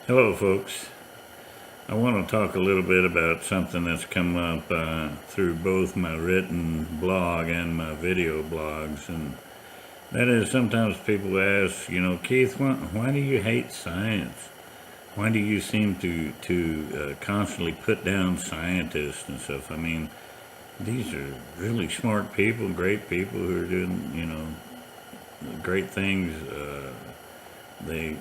Hello, folks. I want to talk a little bit about something that's come up through both my written blog and my video blogs, and that is sometimes people ask, Keith, why do you hate science? Why do you seem to constantly put down scientists and stuff? I mean, these are really smart people, great people who are doing, great things. They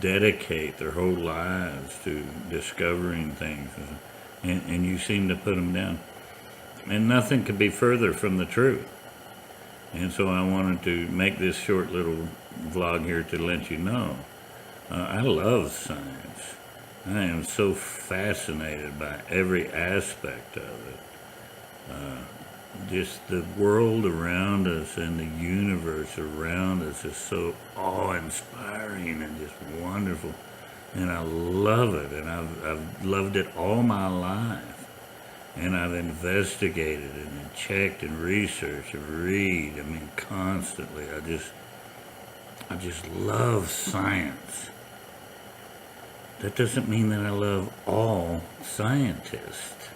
dedicate their whole lives to discovering things, and you seem to put them down. And nothing could be further from the truth. And so I wanted to make this short little vlog here to let you know. I love science. I am so fascinated by every aspect of it. Just the world around us and the universe around us is so awe-inspiring and just wonderful. And I love it, and I've loved it all my life. And I've investigated it and checked and researched and read. I mean, constantly. I just love science. That doesn't mean that I love all scientists.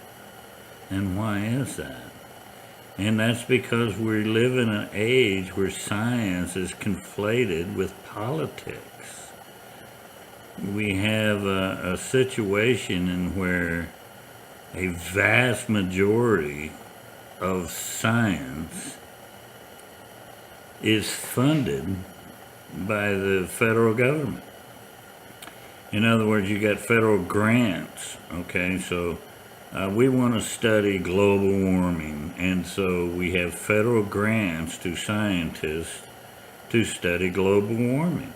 And why is that? And that's because we live in an age where science is conflated with politics. We have a situation in where a vast majority of science is funded by the federal government. In other words, you got federal grants, okay? So we want to study global warming, and so we have federal grants to scientists to study global warming.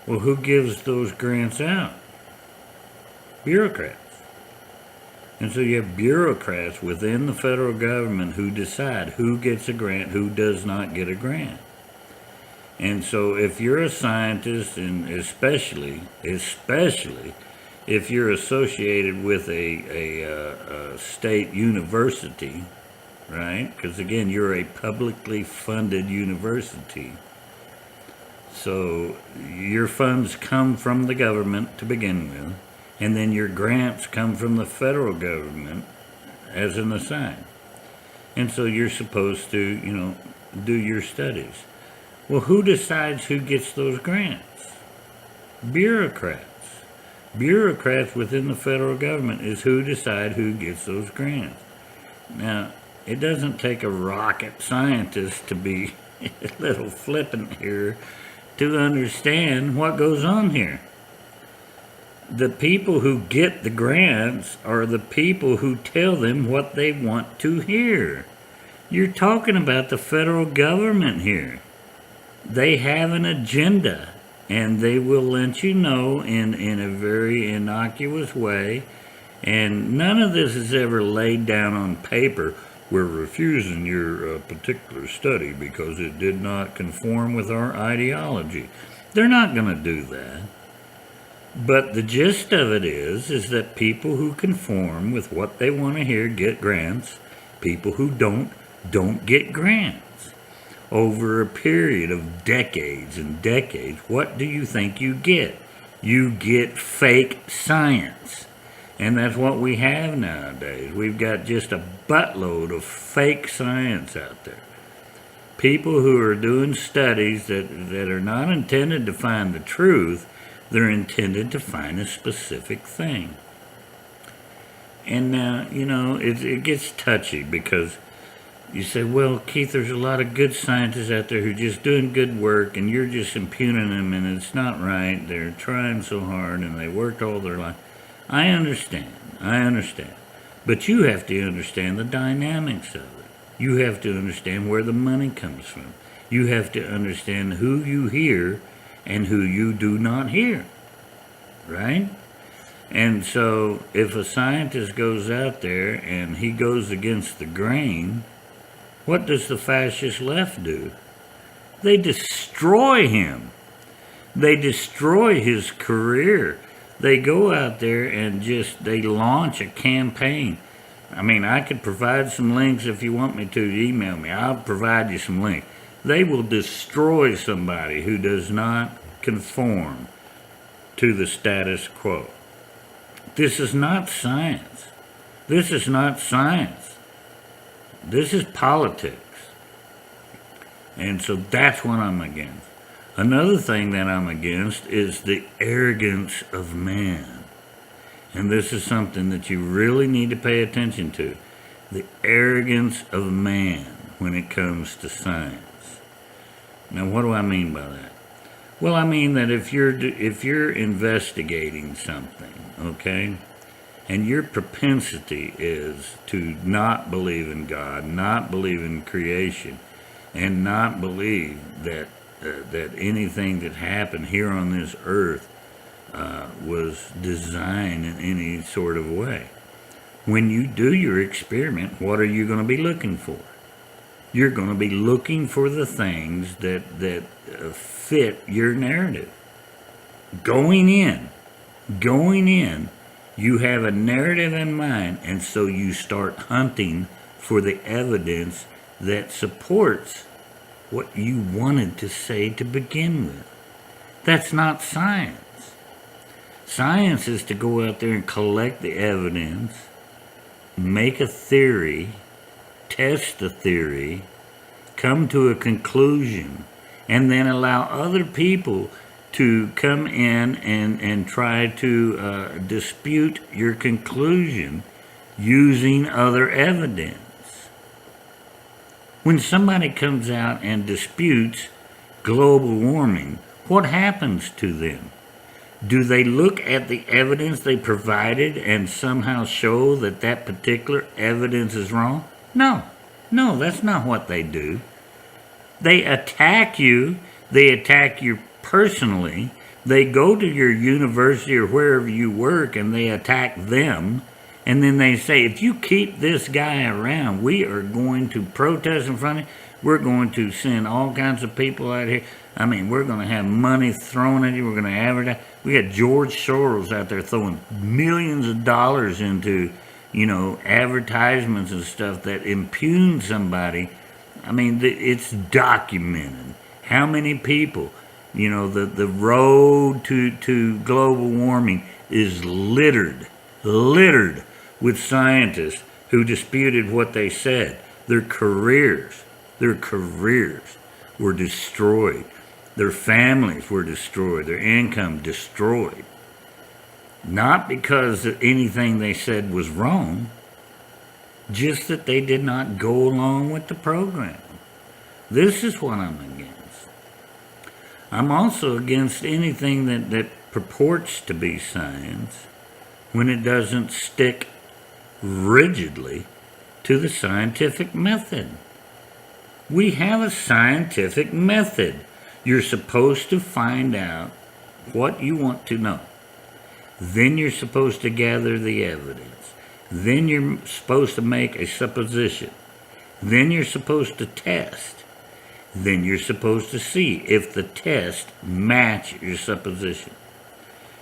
Well, who gives those grants out? Bureaucrats. And so you have bureaucrats within the federal government who decide who gets a grant, who does not get a grant. And so if you're a scientist, and especially if you're associated with a state university, right? Because again, you're a publicly funded university. So your funds come from the government to begin with, and then your grants come from the federal government as an aside. And so you're supposed to, do your studies. Well, who decides who gets those grants? Bureaucrats. Bureaucrats within the federal government is who decide who gets those grants. Now, it doesn't take a rocket scientist to be a little flippant here to understand what goes on here. The people who get the grants are the people who tell them what they want to hear. You're talking about the federal government here. They have an agenda, and they will let you know in a very innocuous way. And none of this is ever laid down on paper. We're refusing your particular study because it did not conform with our ideology. They're not going to do that. But the gist of it is that people who conform with what they want to hear get grants. People who don't get grants. Over a period of decades and decades, what do you think you get? You get fake science. And that's what we have nowadays. We've got just a buttload of fake science out there. People who are doing studies that are not intended to find the truth, they're intended to find a specific thing. And now, it gets touchy because you say, well, Keith, there's a lot of good scientists out there who are just doing good work, and you're just impugning them, and it's not right. They're trying so hard, and they worked all their life. I understand. But you have to understand the dynamics of it. You have to understand where the money comes from. You have to understand who you hear and who you do not hear, right? And so if a scientist goes out there and he goes against the grain, what does the fascist left do? They destroy him. They destroy his career. They go out there and they launch a campaign. I mean, I could provide some links if you want me to. Email me. I'll provide you some links. They will destroy somebody who does not conform to the status quo. This is not science. This is not science. This is politics. And so that's what I'm against. Another thing that I'm against is the arrogance of man. And this is something that you really need to pay attention to. The arrogance of man when it comes to science. Now, what do I mean by that? Well, I mean that if you're investigating something, okay, and your propensity is to not believe in God, not believe in creation, and not believe that anything that happened here on this earth was designed in any sort of way. When you do your experiment, what are you going to be looking for? You're going to be looking for the things that fit your narrative. Going in, you have a narrative in mind, and so you start hunting for the evidence that supports what you wanted to say to begin with. That's not science. Science is to go out there and collect the evidence, make a theory, test the theory, come to a conclusion, and then allow other people to come in and try to dispute your conclusion using other evidence. When somebody comes out and disputes global warming, what happens to them? Do they look at the evidence they provided and somehow show that that particular evidence is wrong? No, that's not what they do. They attack you. They attack you personally. They go to your university or wherever you work and they attack them. And then they say, if you keep this guy around, we are going to protest in front of you. We're going to send all kinds of people out here. I mean, we're going to have money thrown at you. We're going to advertise. We got George Soros out there throwing millions of dollars into, advertisements and stuff that impugn somebody. I mean, it's documented. How many people, the road to global warming is littered with scientists who disputed what they said. Their careers were destroyed. Their families were destroyed. Their income destroyed. Not because anything they said was wrong, just that they did not go along with the program. This is what I'm against. I'm also against anything that purports to be science when it doesn't stick rigidly to the scientific method. We have a scientific method. You're supposed to find out what you want to know. Then you're supposed to gather the evidence. Then you're supposed to make a supposition. Then you're supposed to test. Then you're supposed to see if the test match your supposition.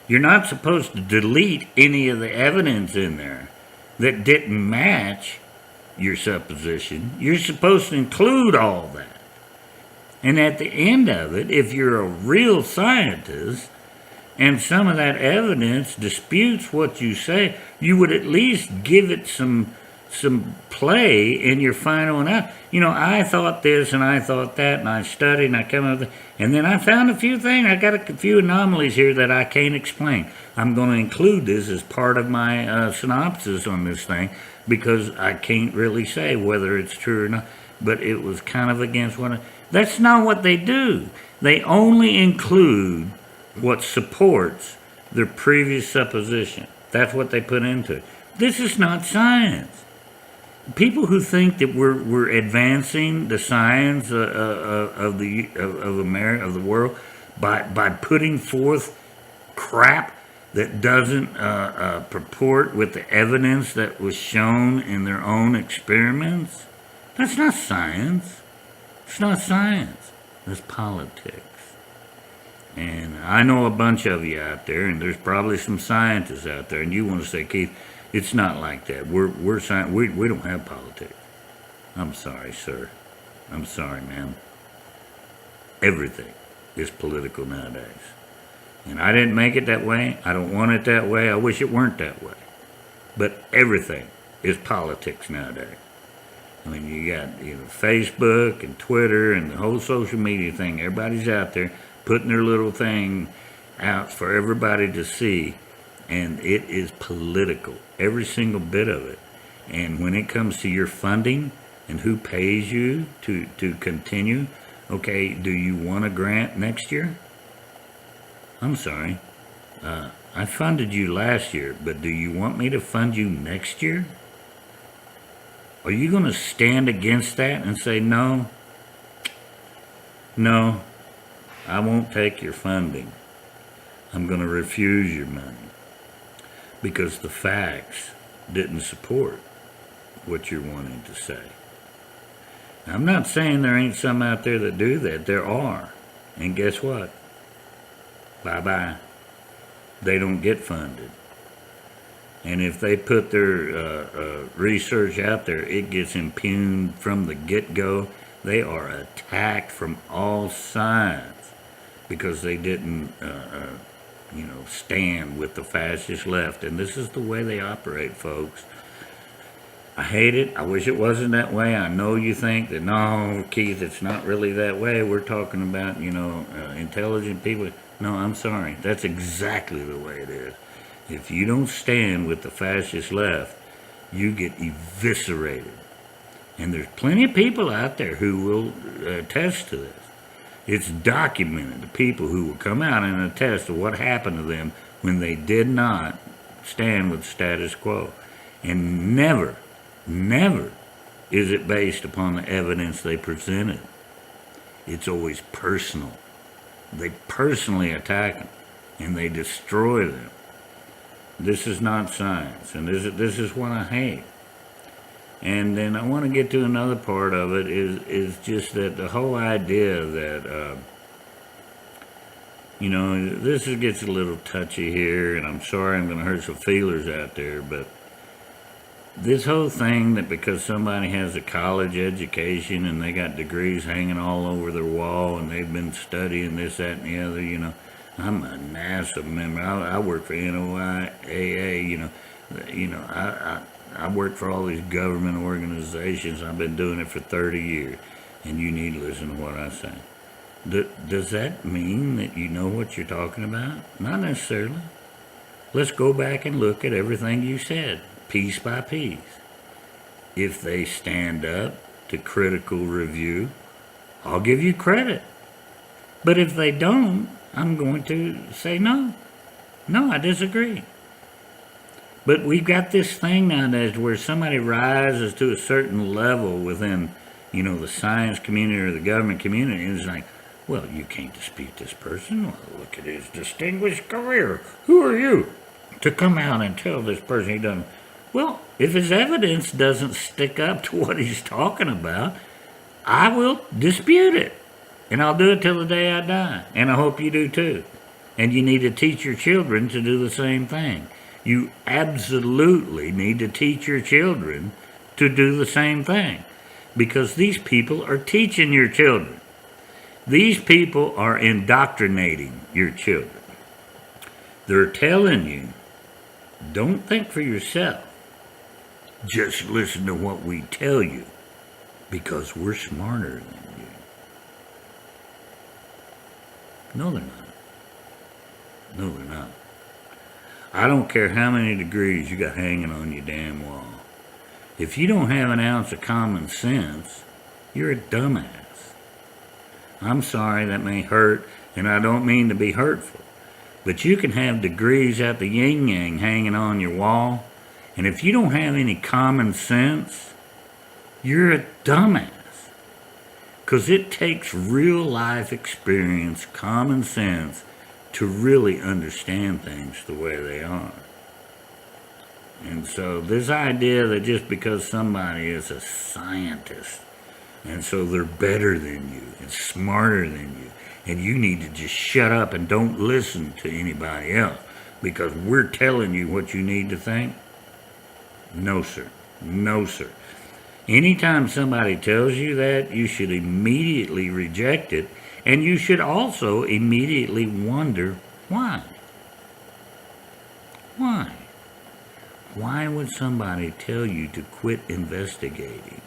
You're not supposed to delete any of the evidence in there that didn't match your supposition. You're supposed to include all that. And at the end of it, if you're a real scientist and some of that evidence disputes what you say, you would at least give it some play in your final analysis. I thought this and I thought that, and I studied and I came up with it, and then I found a few things. I got a few anomalies here that I can't explain. I'm going to include this as part of my synopsis on this thing because I can't really say whether it's true or not. But it was kind of against what. That's not what they do. They only include what supports their previous supposition. That's what they put into it. This is not science. People who think that we're advancing the science of America, of the world, by putting forth crap that doesn't purport with the evidence that was shown in their own experiments, that's not science. It's not science. That's politics. And I know a bunch of you out there, and there's probably some scientists out there, and you want to say, Keith, it's not like that. We're science. We don't have politics. I'm sorry, sir. I'm sorry, ma'am. Everything is political nowadays. And I didn't make it that way. I don't want it that way. I wish it weren't that way. But everything is politics nowadays. I mean, you got Facebook and Twitter and the whole social media thing. Everybody's out there putting their little thing out for everybody to see, and it is political, every single bit of it. And when it comes to your funding and who pays you to continue, okay, do you want a grant next year? I'm sorry. I funded you last year, but do you want me to fund you next year? Are you going to stand against that and say, no, I won't take your funding. I'm going to refuse your money because the facts didn't support what you're wanting to say. I'm not saying there ain't some out there that do that. There are. And guess what? Bye-bye. They don't get funded. And if they put their research out there, it gets impugned from the get-go. They are attacked from all sides because they didn't, stand with the fascist left. And this is the way they operate, folks. I hate it. I wish it wasn't that way. I know you think that, no, Keith, it's not really that way. We're talking about, intelligent people. No, I'm sorry. That's exactly the way it is. If you don't stand with the fascist left, you get eviscerated. And there's plenty of people out there who will attest to this. It's documented, the people who will come out and attest to what happened to them when they did not stand with status quo. And never is it based upon the evidence they presented. It's always personal. They personally attack them, and they destroy them. This is not science, and this is what I hate. And then I want to get to another part of it is just that the whole idea that, this gets a little touchy here, and I'm sorry I'm going to hurt some feelers out there, but this whole thing that because somebody has a college education and they got degrees hanging all over their wall and they've been studying this, that, and the other, I'm a NASA member. I work for NOIAA, I work for all these government organizations. I've been doing it for 30 years, and you need to listen to what I say. Does that mean that you know what you're talking about? Not necessarily. Let's go back and look at everything you said, piece by piece. If they stand up to critical review, I'll give you credit. But if they don't, I'm going to say no. No, I disagree. But we've got this thing nowadays where somebody rises to a certain level within, the science community or the government community, and it's like, well, you can't dispute this person. Well, look at his distinguished career. Who are you to come out and tell this person he doesn't? Well, if his evidence doesn't stick up to what he's talking about, I will dispute it. And I'll do it till the day I die. And I hope you do too. And you need to teach your children to do the same thing. You absolutely need to teach your children to do the same thing. Because these people are teaching your children. These people are indoctrinating your children. They're telling you, don't think for yourself. Just listen to what we tell you. Because we're smarter than you. No, they're not. No, they're not. I don't care how many degrees you got hanging on your damn wall. If you don't have an ounce of common sense, you're a dumbass. I'm sorry, that may hurt, and I don't mean to be hurtful. But you can have degrees out the yin-yang hanging on your wall, and if you don't have any common sense, you're a dumbass. Because it takes real life experience, common sense, to really understand things the way they are. And so this idea that just because somebody is a scientist, and so they're better than you and smarter than you, and you need to just shut up and don't listen to anybody else because we're telling you what you need to think. No, sir. No, sir. Anytime somebody tells you that, you should immediately reject it, and you should also immediately wonder, Why? Why? Why would somebody tell you to quit investigating,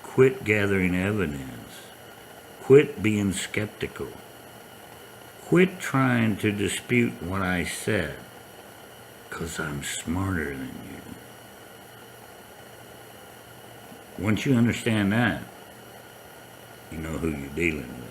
quit gathering evidence, quit being skeptical, quit trying to dispute what I said, 'cause I'm smarter than you? Once you understand that, you know who you're dealing with.